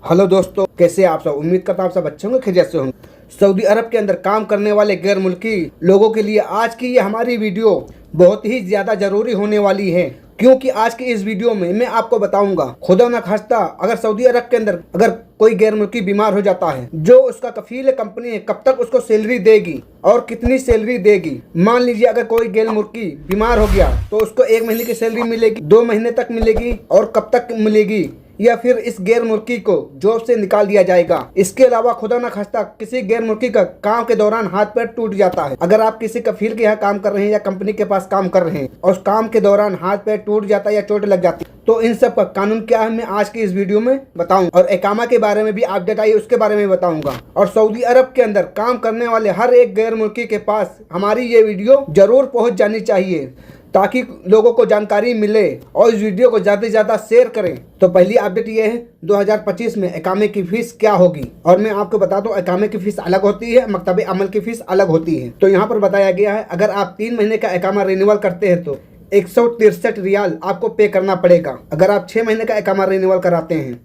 Hello दोस्तों, कैसे आप सब। उम्मीद करता हूँ आप सब अच्छे होंगे, खैरियत से होंगे। सऊदी अरब के अंदर काम करने वाले गैर मुल्की लोगों के लिए आज की ये हमारी वीडियो बहुत ही ज़्यादा ज़रूरी होने वाली है, क्योंकि आज की इस वीडियो में मैं आपको बताऊंगा, खुदा न खास्ता अगर सऊदी अरब के अंदर अगर कोई गैर मुल्की बीमार हो जाता है, जो उसका कफील कंपनी है कब तक उसको सैलरी देगी और कितनी सैलरी देगी। मान लीजिए अगर कोई गैर मुल्की बीमार हो गया तो उसको 1 महीने की सैलरी मिलेगी, 2 महीने तक मिलेगी और कब तक मिलेगी, या फिर इस गैर मुल्की को जॉब से निकाल दिया जाएगा। इसके अलावा खुदा न खास्ता किसी गैर मुल्की का काम के दौरान हाथ पैर टूट जाता है, अगर आप किसी कफील के यहाँ काम कर रहे हैं या कंपनी के पास काम कर रहे हैं और उस काम के दौरान हाथ पैर टूट जाता है या चोट लग जाती है, तो इन सब का कानून क्या है मैं आज की इस वीडियो में बताऊंगा। और इकामा के बारे में भी अपडेट आई उसके बारे में बताऊंगा। और सऊदी अरब के अंदर काम करने वाले हर एक गैर मुल्की के पास हमारी ये वीडियो जरूर पहुंच जानी चाहिए, ताकि लोगों को जानकारी मिले और इस वीडियो को ज़्यादा से ज़्यादा शेयर करें। तो पहली अपडेट ये है 2025 में इकामे की फीस क्या होगी। और मैं आपको बता दूं, इकामे की फीस अलग होती है, मकतबे अमल की फीस अलग होती है। तो यहाँ पर बताया गया है अगर आप 3 महीने का इकामा रिन्यूअल करते हैं तो 163 रियाल आपको पे करना पड़ेगा। अगर आप 6 महीने का इकामा रिन्यूअल कराते हैं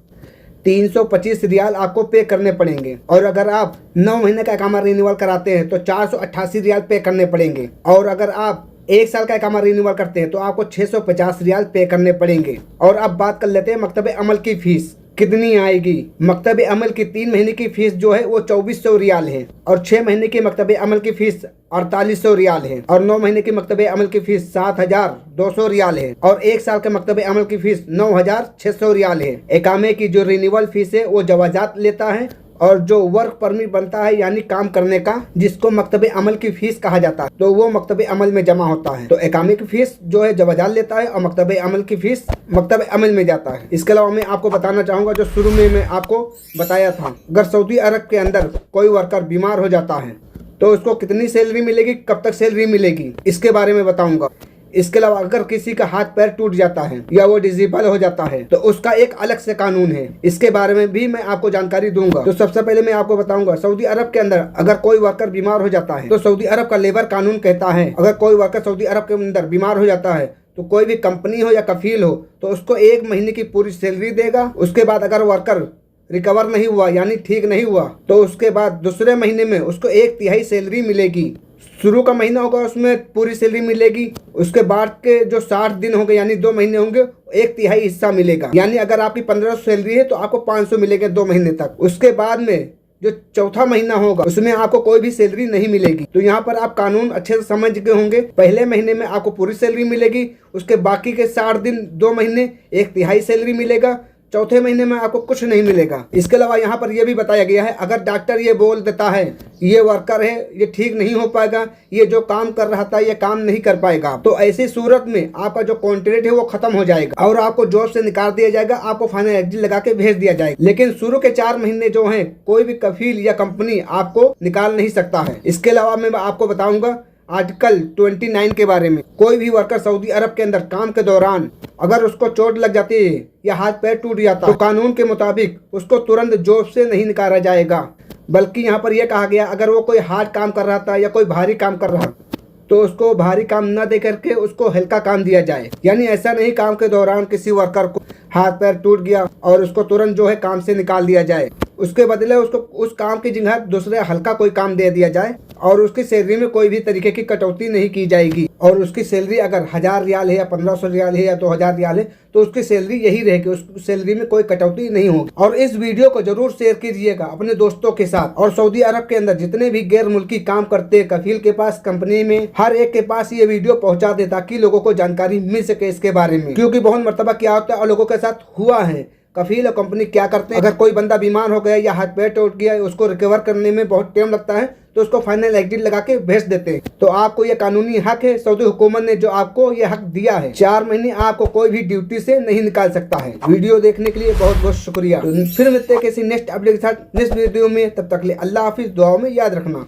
325 रियाल आपको पे करने पड़ेंगे। और अगर आप 9 महीने का इकामा रिन्यूअल कराते हैं तो 488 रियाल पे करने पड़ेंगे। और अगर आप 1 साल का इकामा रिन्यूअल करते हैं तो आपको 650 रियाल पे करने पड़ेंगे। और अब बात कर लेते हैं मकतबे अमल की फीस कितनी आएगी। मकतबे अमल की 3 महीने की फीस जो है वो 2400 रियाल है, और 6 महीने की मकतबे अमल की फीस 4800 रियाल है, और 9 महीने की मकतबे अमल की फीस 7200 रियाल है, और 1 साल के मकतबे अमल की फीस 9600 रियाल है। इकामे की जो रिन्यूअल फीस है वो जवाजात लेता है, और जो वर्क परमिट बनता है यानी काम करने का, जिसको मकतबे अमल की फीस कहा जाता है, तो वो मकतबे अमल में जमा होता है। तो इकामे की फीस जो है जवाजात लेता है और मकतबे अमल की फीस मकतबे अमल में जाता है। इसके अलावा मैं आपको बताना चाहूँगा, जो शुरू में मैं आपको बताया था, अगर सऊदी अरब के अंदर कोई वर्कर बीमार हो जाता है तो उसको कितनी सैलरी मिलेगी, कब तक सैलरी मिलेगी, इसके बारे में बताऊँगा। इसके अलावा अगर किसी का हाथ पैर टूट जाता है या वो डिसेबल हो जाता है तो उसका एक अलग से कानून है, इसके बारे में भी मैं आपको जानकारी दूंगा। तो सबसे पहले मैं आपको बताऊंगा, सऊदी अरब के अंदर अगर कोई वर्कर बीमार हो जाता है तो सऊदी अरब का लेबर कानून कहता है, अगर कोई वर्कर सऊदी अरब के अंदर बीमार हो जाता है तो कोई भी कंपनी हो या कफील हो तो उसको 1 महीने की पूरी सैलरी देगा। उसके बाद अगर वर्कर रिकवर नहीं हुआ यानी ठीक नहीं हुआ तो उसके बाद दूसरे महीने में उसको 1/3 सैलरी मिलेगी। शुरू का महीना होगा उसमें पूरी सैलरी मिलेगी, उसके बाद के जो 60 दिन होंगे यानी 2 महीने होंगे 1/3 हिस्सा मिलेगा। यानी अगर आपकी 1500 सैलरी है तो आपको 500 मिलेगा 2 महीने तक। उसके बाद में जो चौथा महीना होगा उसमें आपको कोई भी सैलरी नहीं मिलेगी। तो यहाँ पर आप कानून अच्छे से समझ गए होंगे। पहले महीने में आपको पूरी सैलरी मिलेगी, उसके बाकी के 60 दिन 2 महीने 1/3 सैलरी मिलेगा, चौथे महीने में आपको कुछ नहीं मिलेगा। इसके अलावा यहाँ पर यह भी बताया गया है, अगर डॉक्टर ये बोल देता है ये वर्कर है ये ठीक नहीं हो पाएगा, ये जो काम कर रहा था ये काम नहीं कर पाएगा, तो ऐसी सूरत में आपका जो कॉन्ट्रैक्ट है वो खत्म हो जाएगा और आपको जॉब से निकाल दिया जाएगा, आपको फाइनल एग्जिट लगा के भेज दिया जाएगा। लेकिन शुरू के 4 महीने जो है कोई भी कफील या कंपनी आपको निकाल नहीं सकता है। इसके अलावा मैं आपको बताऊंगा आर्टिकल 29 के बारे में। कोई भी वर्कर सऊदी अरब के अंदर काम के दौरान अगर उसको चोट लग जाती है या हाथ पैर टूट जाता है तो कानून के मुताबिक उसको तुरंत जॉब से नहीं निकाला जाएगा, बल्कि यहाँ पर यह कहा गया अगर वो कोई हार्ड काम कर रहा था या कोई भारी काम कर रहा तो उसको भारी काम न दे करके उसको हल्का काम दिया जाए। यानी ऐसा नहीं काम के दौरान किसी वर्कर को हाथ पैर टूट गया और उसको तुरंत जो है काम से निकाल दिया जाए, उसके बदले उसको उस काम की जगह दूसरे हल्का कोई काम दे दिया जाए और उसकी सैलरी में कोई भी तरीके की कटौती नहीं की जाएगी। और उसकी सैलरी अगर 1000 रियाल है या 1500 रियाल है या 2000 रियाल है तो उसकी सैलरी यही रहेगी, उस सैलरी में कोई कटौती नहीं होगी। और इस वीडियो को जरूर शेयर कीजिएगा अपने दोस्तों के साथ। और सऊदी अरब के अंदर जितने भी गैर मुल्की काम करते हैं कफील के पास, कंपनी में, हर एक के पास ये वीडियो पहुंचा दे ताकि लोगों को जानकारी मिल सके इसके बारे में। क्योंकि बहुत मर्तबा क्या होता है और लोगों के साथ हुआ है, कफील और कंपनी क्या करते हैं, अगर कोई बंदा बीमार हो गया या हाथ पैर टूट गया उसको रिकवर करने में बहुत टाइम लगता है तो उसको फाइनल एग्जिट लगा के भेज देते हैं। तो आपको ये कानूनी हक है, सऊदी हुकूमत ने जो आपको ये हक दिया है, 4 महीने आपको कोई भी ड्यूटी से नहीं निकाल सकता है। वीडियो देखने के लिए बहुत बहुत शुक्रिया। तो फिर मिलते हैं किसी नेक्स्ट अपडेट के साथ नेक्स्ट वीडियो में, तब तक के लिए अल्लाह हाफिज। दुआओं में याद रखना।